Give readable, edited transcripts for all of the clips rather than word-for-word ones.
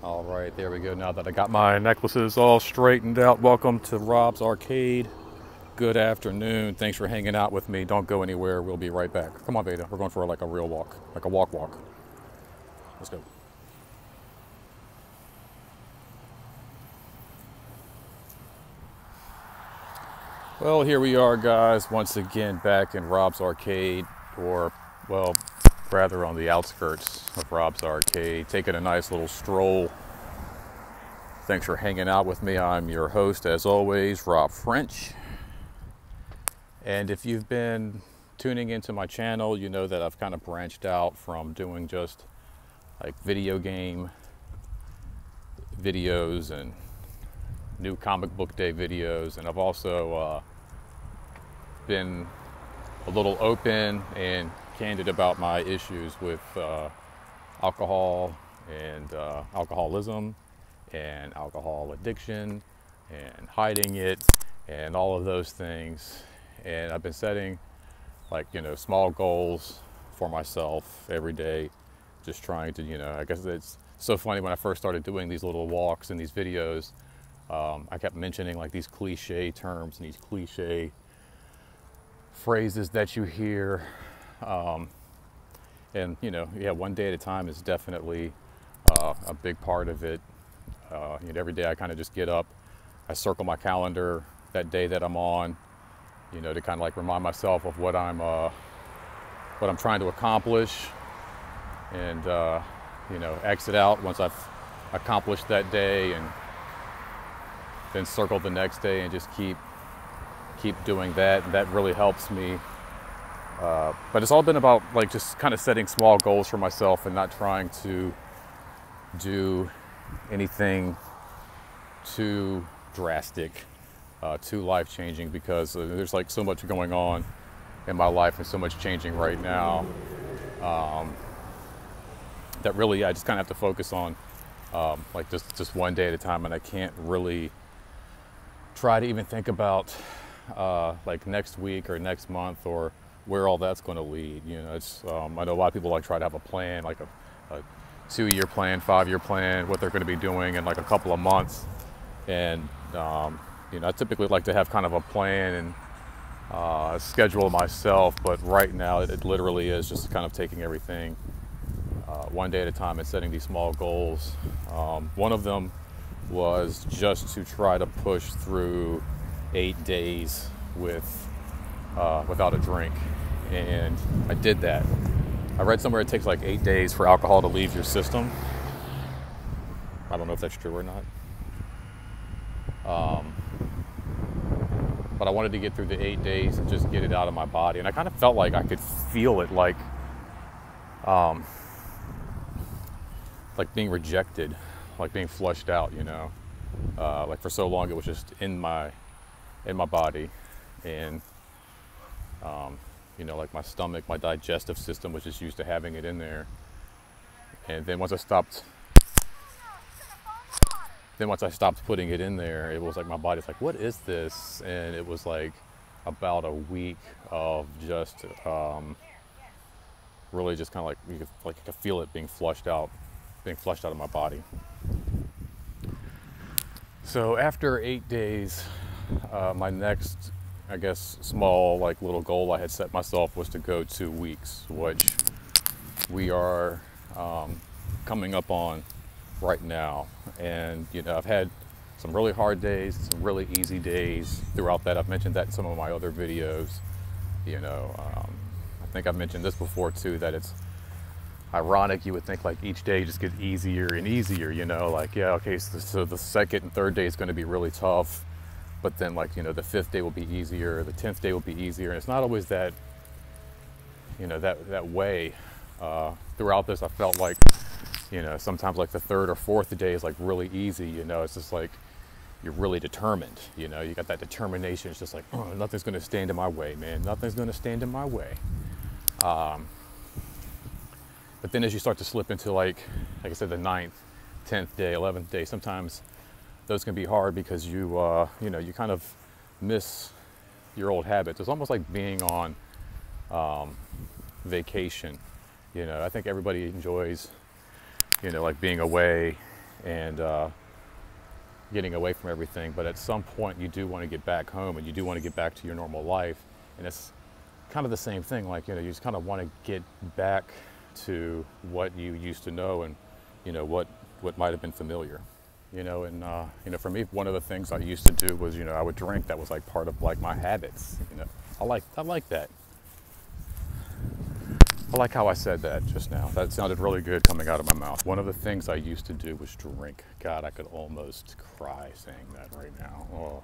All right, there we go. Now that I got my necklaces all straightened out, welcome to Rob's Arcade. Good afternoon. Thanks for hanging out with me. Don't go anywhere. We'll be right back. Come on, Veda. We're going for like a real walk, like a walk. Let's go. Well, here we are, guys, once again back in Rob's Arcade, or, well, rather on the outskirts of Rob's Arcade, taking a nice little stroll. Thanks for hanging out with me. I'm your host, as always, Rob French. And if you've been tuning into my channel, you know that I've kind of branched out from doing just like video game videos and new comic book day videos, and I've also been a little open and candid about my issues with alcohol and alcoholism and alcohol addiction and hiding it and all of those things. And I've been setting small goals for myself every day, just trying to, I guess it's so funny, when I first started doing these little walks and these videos, I kept mentioning like these cliche terms and these cliche phrases that you hear. And one day at a time is definitely a big part of it. Every day I kind of just get up, I circle my calendar that day that I'm on, to kind of like remind myself of what I'm trying to accomplish, and exit out once I've accomplished that day, and then circle the next day and just keep doing that. And that really helps me. But it's all been about like just kind of setting small goals for myself and not trying to do anything too drastic, too life-changing, because there's like so much going on in my life and so much changing right now, that really I just kind of have to focus on like just one day at a time, and I can't really try to even think about like next week or next month or where all that's going to lead. It's I know a lot of people like try to have a plan, like a 2-year plan, 5-year plan, what they're going to be doing in like a couple of months. And I typically like to have kind of a plan and schedule myself, but right now it literally is just kind of taking everything one day at a time and setting these small goals. One of them was just to try to push through 8 days without a drink, and I did that. I read somewhere it takes like 8 days for alcohol to leave your system. I don't know if that's true or not. But I wanted to get through the 8 days and just get it out of my body, and I kind of felt like I could feel it, like being rejected, like being flushed out, like for so long it was just in my body, and like my stomach, my digestive system was just used to having it in there. And then once I stopped putting it in there, it was like my body's like, what is this? And it was like about a week of just really just kind of like you could feel it being flushed out of my body. So after 8 days, my next, I guess, small like little goal I had set myself was to go 2 weeks, which we are coming up on right now. And I've had some really hard days, some really easy days throughout that. I've mentioned that in some of my other videos. I think I've mentioned this before too, that it's ironic. You would think like each day just gets easier and easier, like, yeah, okay, so the second and third day is going to be really tough, but then like, the 5th day will be easier, the 10th day will be easier. And it's not always that, that way. Throughout this, I felt like, sometimes like the 3rd or 4th day is like really easy, it's just like, you're really determined, you got that determination. It's just like, oh, nothing's going to stand in my way, man. Nothing's going to stand in my way. But then as you start to slip into like I said, the 9th, 10th day, 11th day, sometimes those can be hard because you kind of miss your old habits. It's almost like being on vacation. I think everybody enjoys, like being away and getting away from everything. But at some point, you do want to get back home, and you do want to get back to your normal life. And it's kind of the same thing. Like, you know, you just kind of want to get back to what you used to know, and you know what might have been familiar. You know, and you know, for me, one of the things I used to do was, you know, I would drink. That was like part of like my habits. You know, I like that. I like how I said that just now. That sounded really good coming out of my mouth. One of the things I used to do was drink. God, I could almost cry saying that right now. Oh.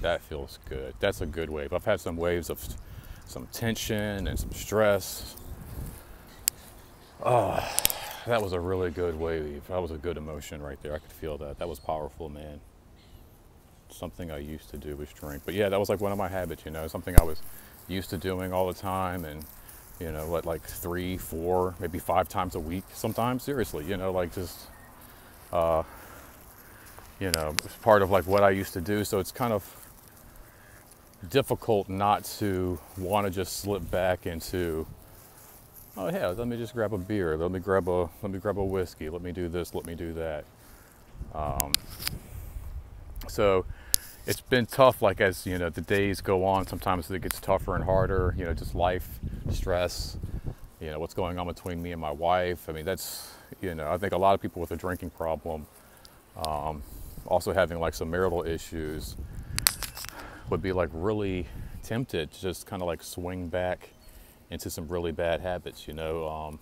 That feels good. That's a good wave. I've had some waves of some tension and some stress. Oh, that was a really good wave. That was a good emotion right there. I could feel that. That was powerful, man. Something I used to do was drink. But yeah, that was like one of my habits, you know, something I was used to doing all the time. And, you know, what, like 3, 4, maybe 5 times a week sometimes, seriously, you know, like just, you know, it's part of like what I used to do. So it's kind of difficult not to want to just slip back into, oh yeah, let me just grab a beer, let me grab a whiskey, let me do this, let me do that. So it's been tough, like as, you know, the days go on, sometimes it gets tougher and harder, you know, just life, stress, you know, what's going on between me and my wife. I mean, that's, you know, I think a lot of people with a drinking problem, also having like some marital issues, would be like really tempted to just kind of like swing back into some really bad habits, you know.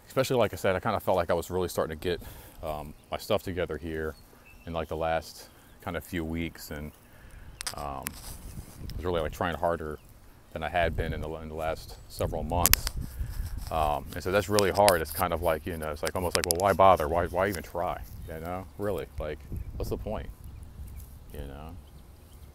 Especially, like I said, I kind of felt like I was really starting to get my stuff together here in like the last kind of few weeks, and I was really like trying harder than I had been in the last several months. And so that's really hard. It's kind of like, you know, it's like almost like, well, why bother? Why even try? You know, really, like, what's the point? You know,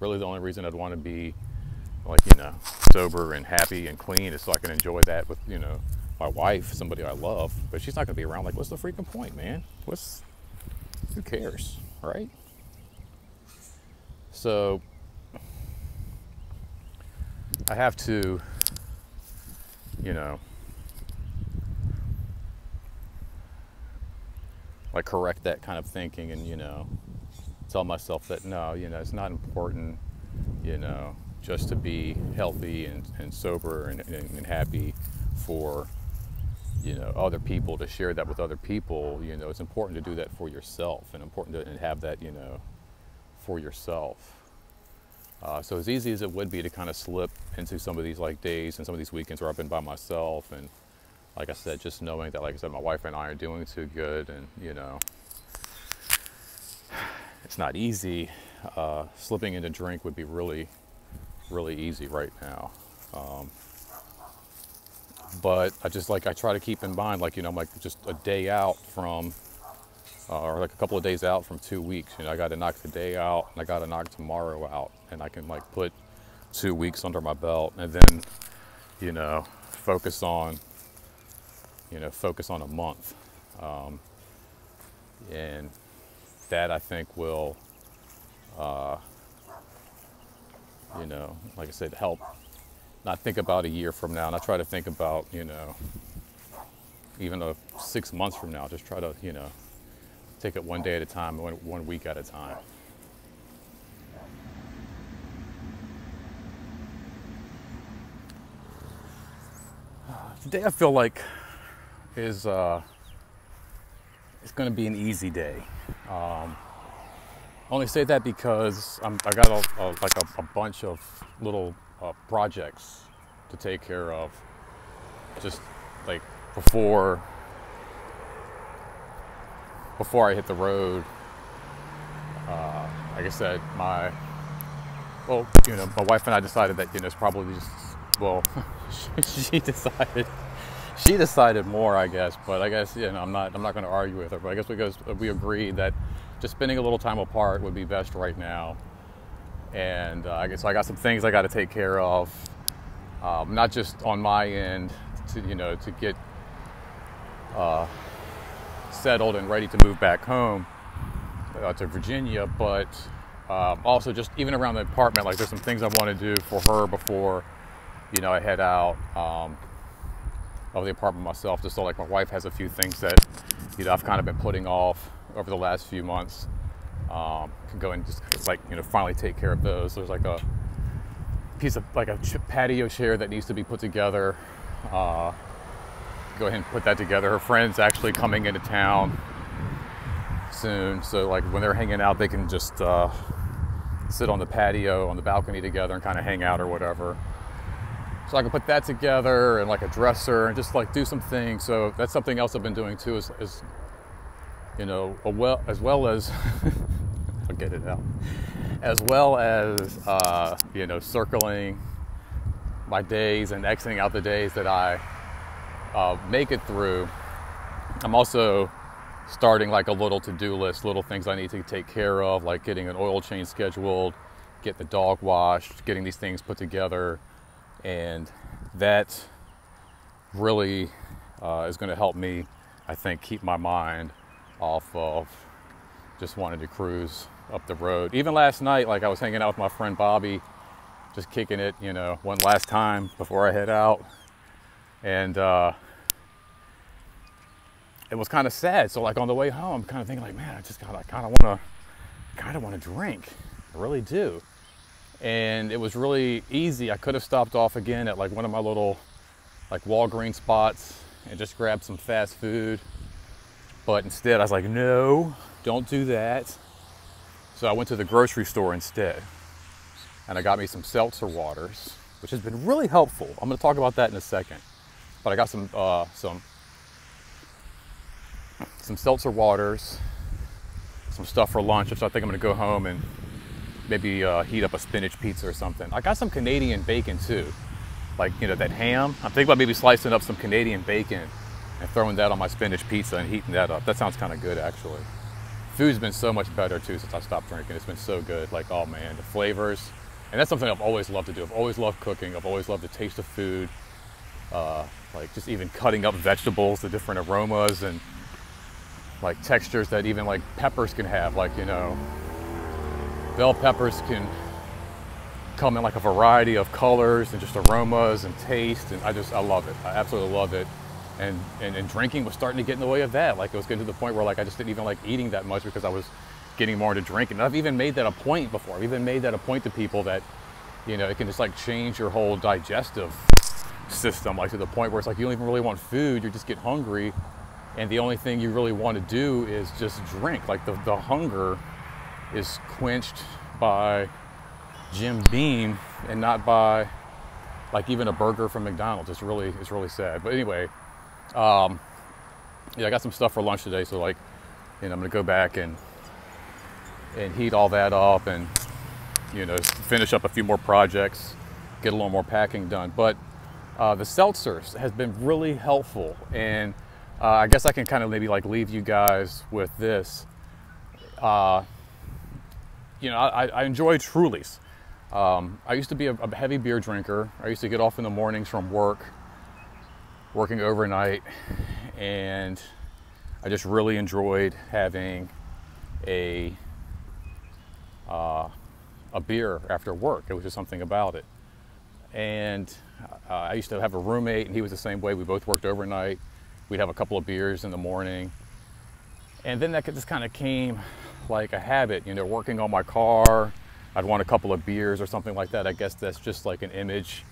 really the only reason I'd want to be like, you know, sober and happy and clean is so I can enjoy that with, you know, my wife, somebody I love. But she's not going to be around. Like, what's the freaking point, man? Who cares, right? So I have to, you know, like correct that kind of thinking, and, you know, tell myself that no, you know, it's not important, you know, just to be healthy and sober and happy for, you know, other people, to share that with other people. You know, it's important to do that for yourself, and important to have that, you know, for yourself. So as easy as it would be to kind of slip into some of these like days and some of these weekends where I've been by myself, and like I said, just knowing that, like I said, my wife and I are doing too good, and, you know, it's not easy. Slipping into drink would be really, really easy right now. But I try to keep in mind, like, you know, I'm like just a day out from, or like a couple of days out from 2 weeks. You know, I got to knock today out, and I got to knock tomorrow out, and I can like put 2 weeks under my belt, and then, you know, focus on a month. And that, I think, will, you know, like I said, help not think about a year from now, not try to think about, you know, even 6 months from now. Just try to, you know, take it one day at a time, one week at a time. Today I feel like is it's going to be an easy day. I only say that because I got a bunch of little projects to take care of, just like before I hit the road. Like I said, my wife and I decided that, you know, it's probably just, well, she decided more, I guess, but I guess, you know, I'm not going to argue with her, but I guess because we agreed that just spending a little time apart would be best right now. And I guess I got some things I got to take care of, not just on my end to get settled and ready to move back home to Virginia, but also just even around the apartment. Like, there's some things I want to do for her before, you know, I head out. of the apartment myself, just so like my wife has a few things that, you know, I've kind of been putting off over the last few months. Can go and just like, you know, finally take care of those. There's like a piece of like a patio chair that needs to be put together. Go ahead and put that together. Her friend's actually coming into town soon, so like when they're hanging out, they can just sit on the patio, on the balcony together and kind of hang out or whatever. So I can put that together and like a dresser and just like do some things. So that's something else I've been doing too, is you know, as well as I'll get it out, as well as you know, circling my days and Xing out the days that I make it through. I'm also starting like a little to-do list, little things I need to take care of, like getting an oil change scheduled, get the dog washed, getting these things put together. And that really is going to help me, I think, keep my mind off of just wanting to cruise up the road. Even last night, like I was hanging out with my friend Bobby, just kicking it, you know, one last time before I head out. And it was kind of sad. So like on the way home, I'm kind of thinking like, man, I kind of want to drink. I really do. And it was really easy. I could have stopped off again at like one of my little like Walgreens spots and just grabbed some fast food. But instead I was like, no, don't do that. So I went to the grocery store instead. And I got me some seltzer waters, which has been really helpful. I'm going to talk about that in a second. But I got some seltzer waters, some stuff for lunch, which I think I'm going to go home and maybe heat up a spinach pizza or something. I got some Canadian bacon too. Like, you know, that ham. I'm thinking about maybe slicing up some Canadian bacon and throwing that on my spinach pizza and heating that up. That sounds kind of good, actually. Food's been so much better too since I stopped drinking. It's been so good. Like, oh man, the flavors. And that's something I've always loved to do. I've always loved cooking. I've always loved the taste of food. Like just even cutting up vegetables, the different aromas and like textures that even like peppers can have. Like, you know, bell peppers can come in like a variety of colors and just aromas and taste, and I love it. I absolutely love it. And drinking was starting to get in the way of that. Like it was getting to the point where like I just didn't even like eating that much because I was getting more into drinking. And I've even made that a point before. I've even made that a point to people that, you know, it can just like change your whole digestive system, like to the point where it's like you don't even really want food, you just get hungry, and the only thing you really want to do is just drink. Like the hunger is quenched by Jim Beam and not by like even a burger from McDonald's. It's really sad. But anyway, yeah, I got some stuff for lunch today, so like, you know, I'm gonna go back and heat all that up and, you know, finish up a few more projects, get a little more packing done. But the seltzers has been really helpful, and I guess I can kind of maybe like leave you guys with this. You know, I enjoy Trulies. I used to be a heavy beer drinker. I used to get off in the mornings from working overnight, and I just really enjoyed having a beer after work. It was just something about it. And I used to have a roommate, and he was the same way. We both worked overnight. We'd have a couple of beers in the morning. And then that just kind of came like a habit, you know, working on my car. I'd want a couple of beers or something like that. I guess that's just like an image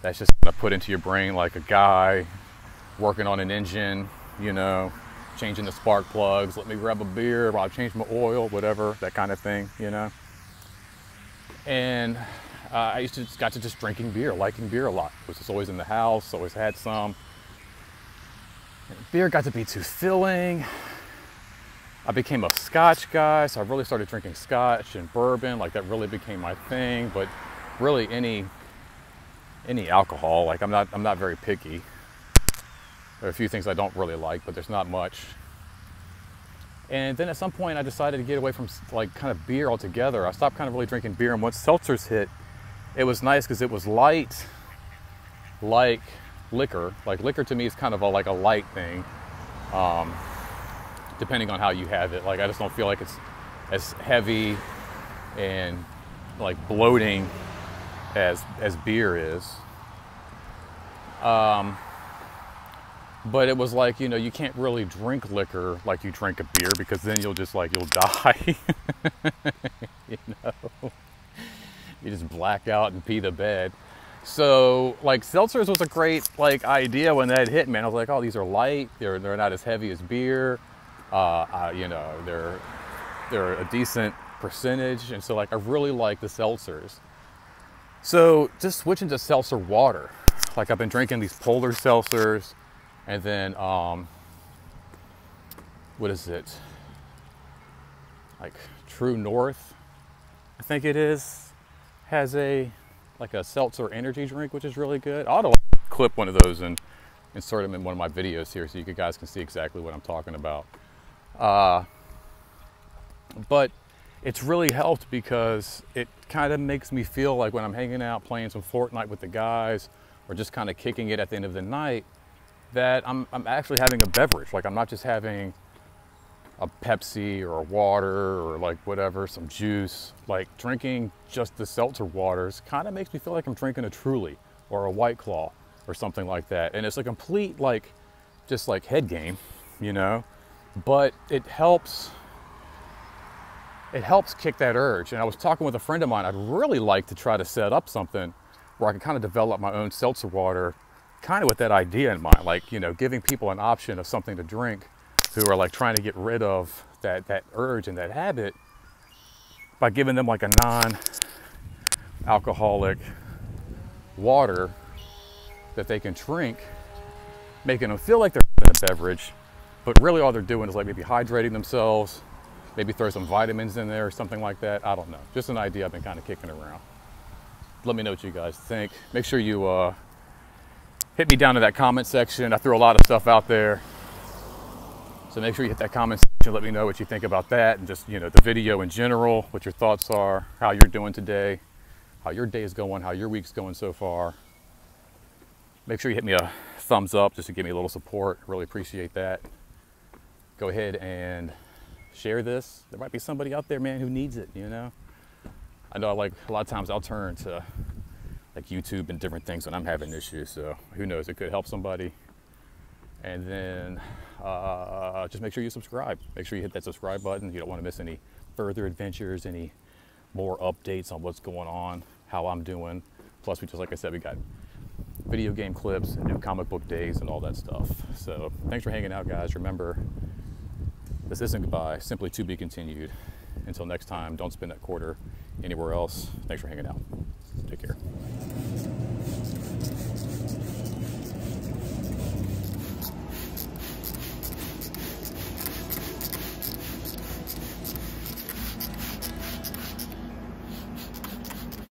that's just kind of put into your brain, like a guy working on an engine, you know, changing the spark plugs. Let me grab a beer while I change my oil, whatever, that kind of thing, you know. And I used to got to just drinking beer, liking beer a lot. It was just always in the house, always had some. And beer got to be too filling. I became a Scotch guy, so I really started drinking Scotch and bourbon. Like that really became my thing. But really, any alcohol, like I'm not very picky. There are a few things I don't really like, but there's not much. And then at some point, I decided to get away from like kind of beer altogether. I stopped kind of really drinking beer, and once seltzers hit, it was nice because it was light, like liquor. Like liquor to me is kind of like a light thing. Depending on how you have it. Like I just don't feel like it's as heavy and like bloating as beer is. But it was like, you know, you can't really drink liquor like you drink a beer, because then you'll just like, you'll die. You know, you just black out and pee the bed. So like seltzers was a great like idea when that hit, man. I was like, oh, these are light. They're not as heavy as beer. You know, they're a decent percentage. And so like, I really like the seltzers. So just switching to seltzer water. Like I've been drinking these Polar seltzers, and then, what is it? Like True North, I think it is, has like a seltzer energy drink, which is really good. I ought to clip one of those and insert them in one of my videos here so you guys can see exactly what I'm talking about. But it's really helped because it kind of makes me feel like when I'm hanging out playing some Fortnite with the guys, or just kind of kicking it at the end of the night, that I'm actually having a beverage. Like I'm not just having a Pepsi or a water or like whatever, some juice. Like drinking just the seltzer waters kind of makes me feel like I'm drinking a Truly or a White Claw or something like that. And it's a complete like, just like head game, you know, but it helps kick that urge. And I was talking with a friend of mine, I'd really like to try to set up something where I can kind of develop my own seltzer water, kind of with that idea in mind, like, you know, giving people an option of something to drink who are like trying to get rid of that urge and that habit, by giving them like a non-alcoholic water that they can drink, making them feel like they're having a beverage, but really all they're doing is like maybe hydrating themselves, maybe throw some vitamins in there or something like that. I don't know. Just an idea I've been kind of kicking around. Let me know what you guys think. Make sure you hit me down in that comment section. I threw a lot of stuff out there. So make sure you hit that comment section. Let me know what you think about that, and just, you know, the video in general, what your thoughts are, how you're doing today, how your day is going, how your week's going so far. Make sure you hit me a thumbs up just to give me a little support. Really appreciate that. Go ahead and share this. There might be somebody out there, man, who needs it, you know? I know, like, a lot of times I'll turn to like YouTube and different things when I'm having issues, so who knows, it could help somebody. And then just make sure you subscribe. Make sure you hit that subscribe button. You don't want to miss any further adventures, any more updates on what's going on, how I'm doing. Plus, we just, like I said, we got video game clips, new comic book days, and all that stuff. So thanks for hanging out, guys. Remember, this isn't goodbye, simply to be continued. Until next time, don't spend that quarter anywhere else. Thanks for hanging out.